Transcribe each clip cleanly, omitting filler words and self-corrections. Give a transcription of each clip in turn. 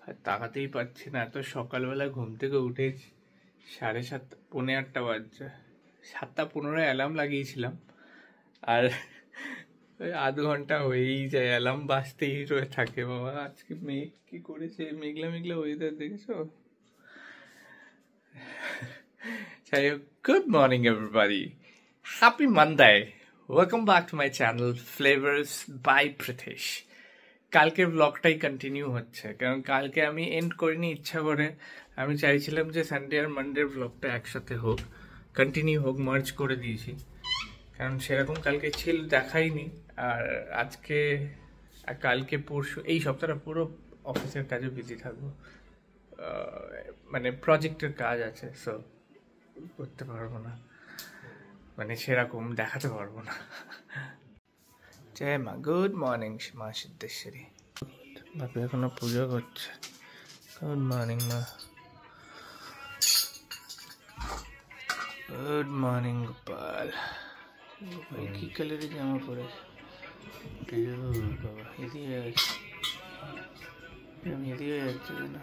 আর তাকাতেই পাচ্ছি না, এত সকালবেলা ঘুম থেকে উঠেছি। 7:30 8:45 বাজছে। 7:15 অ্যালার্ম লাগিয়েছিলাম, আর ওই আধ ঘন্টা হয়েই যায়, অ্যালার্ম বাজতেই রয়ে থাকে। বাবা আজকে মেঘ কি করেছে, মেঘলা মেঘলা ওয়েদার দেখেছো? যাই হোক, good morning everybody, happy Monday, welcome back to my channel flavours by Prithesh. কালকের ব্লগটাই কন্টিনিউ হচ্ছে, কারণ কালকে আমি এন্ড করিনি ইচ্ছা করে। আমি চাইছিলাম যে সানডে আর মানডের ব্লগটা একসাথে হোক, কন্টিনিউ হোক, মার্জ করে দিয়েছি, কারণ সেরকম কালকে ছিল দেখাইনি। আর আজকে আর কালকে পরশু এই সপ্তাহটা পুরো অফিসের কাজে বিজি থাকবো, মানে প্রজেক্টের কাজ আছে, সো করতে পারবো না, মানে সেরকম দেখাতে পারবো না। জয় মা, গুড মর্নিং মা সিদ্ধেশ্বরী। বাপি এখনো পুজো করছে। গুড মর্নিং মা। Good morning Gopal. ভাই কি কালারের জামা পরেছে বাবা, হেদি হয়ে গেছে, হেদি হয়ে যাচ্ছে না।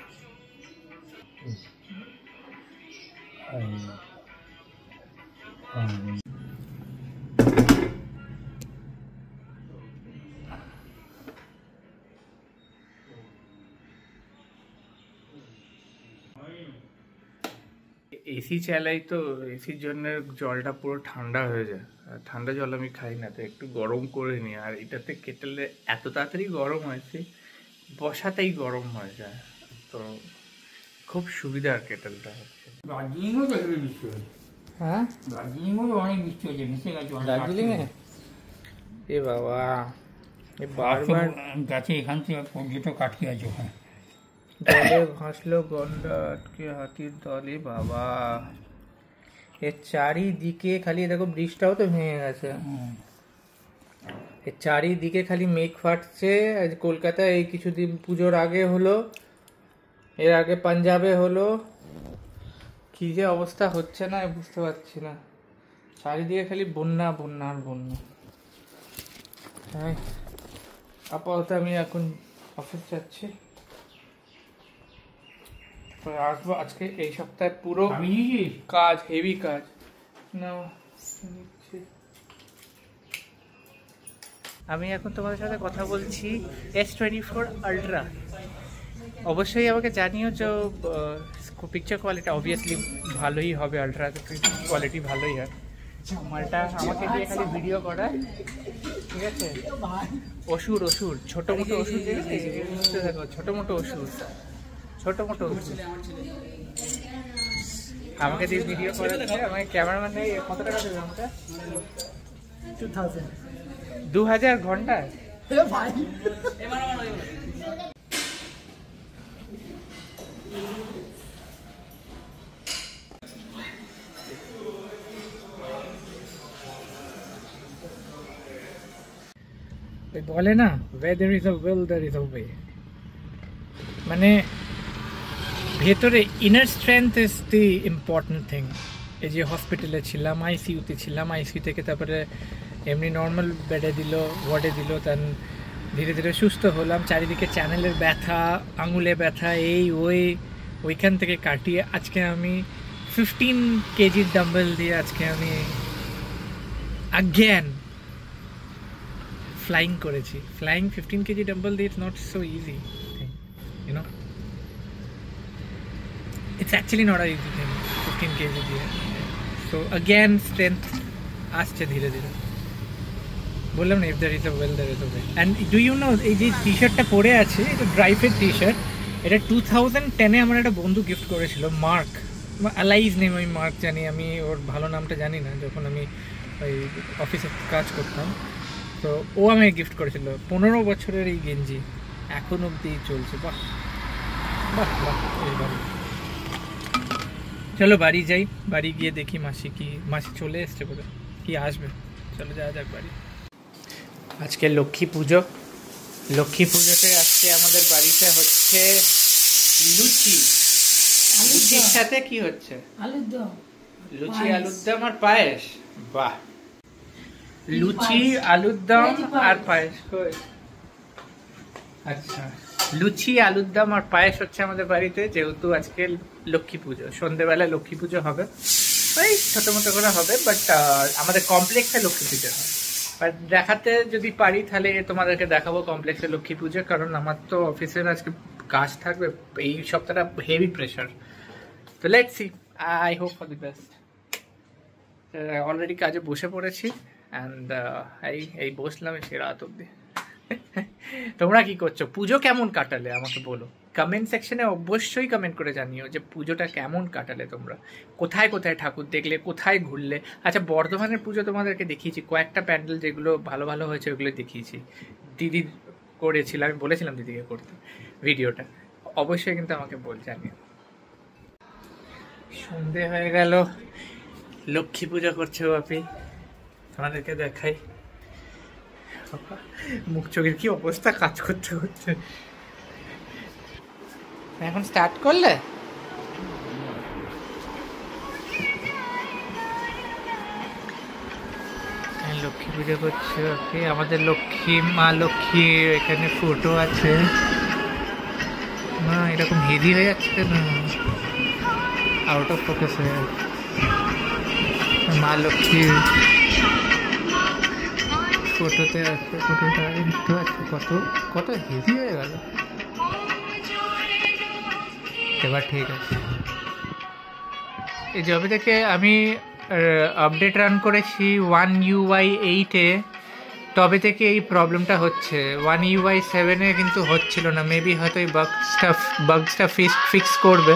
এসি চালাই তো এসির জন্য জলটা পুরো ঠান্ডা হয়ে যায়, আর ঠান্ডা জল আমি খাই না, তো একটু গরম করে নিই। আর এটাতে কেটেলে এত তাড়াতাড়ি গরম হয়েছে, বসাতেই গরম হয়ে যায়, তো খুব সুবিধার কেটেলটা হচ্ছে। দার্জিলিংও তো হেভি বৃষ্টি হয়েছে। হ্যাঁ, দার্জিলিংও তো অনেক বৃষ্টি হয়েছে, মিশে গেছে দার্জিলিং এ। এ বাবা, এ বারবার গাছে এখান থেকে পর্যটক আটকে আছে ওখানে। দলে ভাসলো গন্ডা আটকে হাতির দলে বাবা। এর চারিদিকে খালি দেখো, বৃষ্টিটাও তো ভেঙে গেছে। এর চারিদিকে খালি মেঘ ফাটছে। আজ কলকাতায় এই কিছুদিন পুজোর আগে হলো, এর আগে পাঞ্জাবে হলো, কি যে অবস্থা হচ্ছে না বুঝতে পারছি না। চারিদিকে খালি বন্যা বন্যা আর বন্যা। হ্যাঁ, আপাতত আমি এখন অফিস যাচ্ছি, আসবো আজকে এই সপ্তাহে পুরো কাজ, হেভি কাজ না। আমি এখন তোমাদের সাথে কথা বলছি S24 Ultra। অবশ্যই আমাকে জানিও যে পিকচার কোয়ালিটি অবভিয়াসলি ভালোই হবে, আলট্রা কোয়ালিটি ভালোই হয়। মালটা আমাকে দিয়ে খালি ভিডিও করায়, ঠিক আছে? অসুর অসুর ছোট মোটো অসুর, দেখো ছোট মোটো অসুর, ছোট মোটো অসুর আমাকে দিয়ে ভিডিও করাচ্ছে। আমাকে ক্যামেরাম্যান নেই, কত টাকা দেবে আমাকে? 2000 ঘন্টায়। বলে না, where there is a will there is a way, মানে ভেতরে inner strength is the important thing. এই যে হসপিটালে ছিলাম, আইসিইউতে ছিলাম, আইসিইউ থেকে তারপরে এমনি নর্মাল বেডে দিল, ওয়ার্ডে দিল, তার ধীরে ধীরে সুস্থ হলাম। চারিদিকে চ্যানেলের ব্যথা, আঙুলে ব্যথা, এই ওইখান থেকে কাটিয়ে আজকে আমি 15 কেজির ডাম্বেল দিয়ে আজকে আমি again ফ্লাইং করেছি। ফ্লাইং 15 কেজি ডাম্বেল দিয়ে, it's not so easy thing, you know, it's actually not a easy thing 15 kg দিয়ে। so again strength আসছে ধীরে ধীরে। বললাম না, if there is a will there is a way। and do you know, এই যে টি শার্টটা পরে আছে, এটা ড্রাই ফিট টি শার্ট, এটা 2010-এ আমার একটা বন্ধু গিফট করেছিল, মার্ক, অ্যালাইজ নেম, আমি মার্ক জানি, আমি ওর ভালো নামটা জানি না, যখন আমি ওই অফিসে কাজ করতাম, তো ও আমাকে গিফট করেছিল। 15 বছরের এই গেঞ্জি এখন অবধি চলছে। বাহ বাহ বাহ, এইভাবে চলো বাড়ি যাই, বাড়ি গিয়ে দেখি মাসি চলে এসছে বলে, কি আসবে, চলো যাওয়া যাক বাড়ি। আজকে লক্ষ্মী পুজো, লক্ষ্মী পুজোতে আজকে আমাদের বাড়িতে হচ্ছে লুচি। লুচির সাথে কি হচ্ছে? আলুর দম। লুচি, আলুর দম আর পায়েস। বাহ, লুচি, আলুর দম আর পায়েস। আচ্ছা, লুচি আলুর দম আর পায়েস হচ্ছে আমাদের বাড়িতে, যেহেতু আজকে লক্ষ্মী পুজো, সন্ধ্যেবেলায় লক্ষ্মী পুজো হবে, ওই ছোটো মোটো করে হবে, বাট আমাদের কমপ্লেক্সে লক্ষ্মী পুজো হয়। বাট দেখাতে যদি পারি তাহলে তোমাদেরকে দেখাবো কমপ্লেক্সে লক্ষ্মী পুজো, কারণ আমার তো অফিসের আজকে কাজ থাকবে, এই সপ্তাহটা হেভি প্রেশার। তো let's see, I hope for the best. Already কাজে বসে পড়েছি অ্যান্ড এই বসলাম সে রাত অব্দি। তোমরা কি করছো? পুজো কেমন কাটালে আমাকে বলো, কমেন্ট সেকশনে অবশ্যই কমেন্ট করে জানিও যে পুজোটা কেমন কাটালে তোমরা, কোথায় কোথায় ঠাকুর দেখলে, কোথায় ঘুরলে। আচ্ছা, বর্ধমানের পুজো তোমাদেরকে দেখিয়েছি, কয়েকটা প্যান্ডেল যেগুলো ভালো ভালো হয়েছে ওগুলো দেখিয়েছি, দিদি করেছিল, আমি বলেছিলাম দিদিকে করতে ভিডিওটা, অবশ্যই কিন্তু আমাকে জানিও। সন্ধে হয়ে গেল, লক্ষ্মী পূজা করছে বাপি, তোমাদেরকে দেখাই। মুখ চোখের কি অবস্থা কাজ করতে করতে। এখন স্টার্ট করলে? লক্ষ্মী পুজো করছে ওকে, আমাদের লক্ষ্মী মা লক্ষ্মী এখানে ফটো আছে না, এরকম হেভি হয়ে যাচ্ছে না, আউট অফ ফোকাস হয়ে যাচ্ছে। মা লক্ষ্মীর ফটোতে আছে, ফটোটা দেখতে পাচ্ছি কত কত হেভি হয়ে গেল। এবার ঠিক আছে। এই যবে থেকে আমি আপডেট রান করেছি 1UI8-এ, তবে থেকে এই প্রবলেমটা হচ্ছে। 1UI7-এ কিন্তু হচ্ছিল না, মেবি হয়তো এই বাগসটা ফিক্স করবে।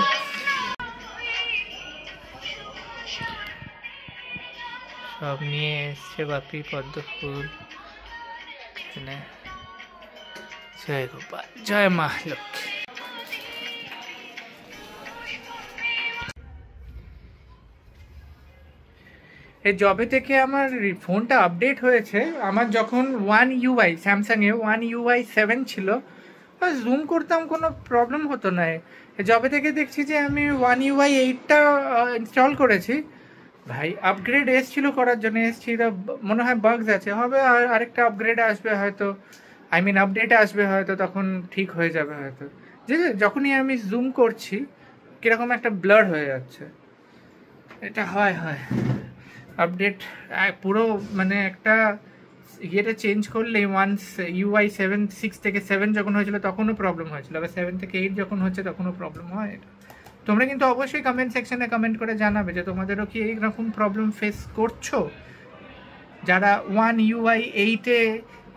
সব নিয়ে এসছে বাপি, পদ্ম ফুল, জয় গোপাল, জয় মা লক্ষ্মী। এই যবে থেকে আমার ফোনটা আপডেট হয়েছে, আমার যখন 1UI স্যামসাংয়ে 1UI7 ছিল, জুম করতাম কোনো প্রবলেম হতো না। যবে থেকে দেখছি যে আমি 1UI8টা ইনস্টল করেছি, ভাই আপগ্রেড এসছিল করার জন্য, এসছিল মনে হয় বাগস আছে, হবে আরেকটা আপগ্রেড আসবে হয়তো, আপডেট আসবে হয়তো, তখন ঠিক হয়ে যাবে হয়তো। যে যখনই আমি জুম করছি কিরকম একটা ব্লার হয়ে যাচ্ছে, এটা হয় আপডেট পুরো, মানে একটা ইয়েটা চেঞ্জ করলে, ওয়ান্স UI6 থেকে 7 যখন হয়েছিল তখনও প্রবলেম হয়েছিল, আবার 7 থেকে 8 যখন হচ্ছে তখনও প্রবলেম হয়। এটা তোমরা কিন্তু অবশ্যই কমেন্ট সেকশনে কমেন্ট করে জানাবে যে তোমাদেরও কি এইরকম প্রবলেম ফেস করছো, যারা 1UI8-এ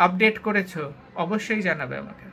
আপডেট করেছো, অবশ্যই জানাবে আমাকে।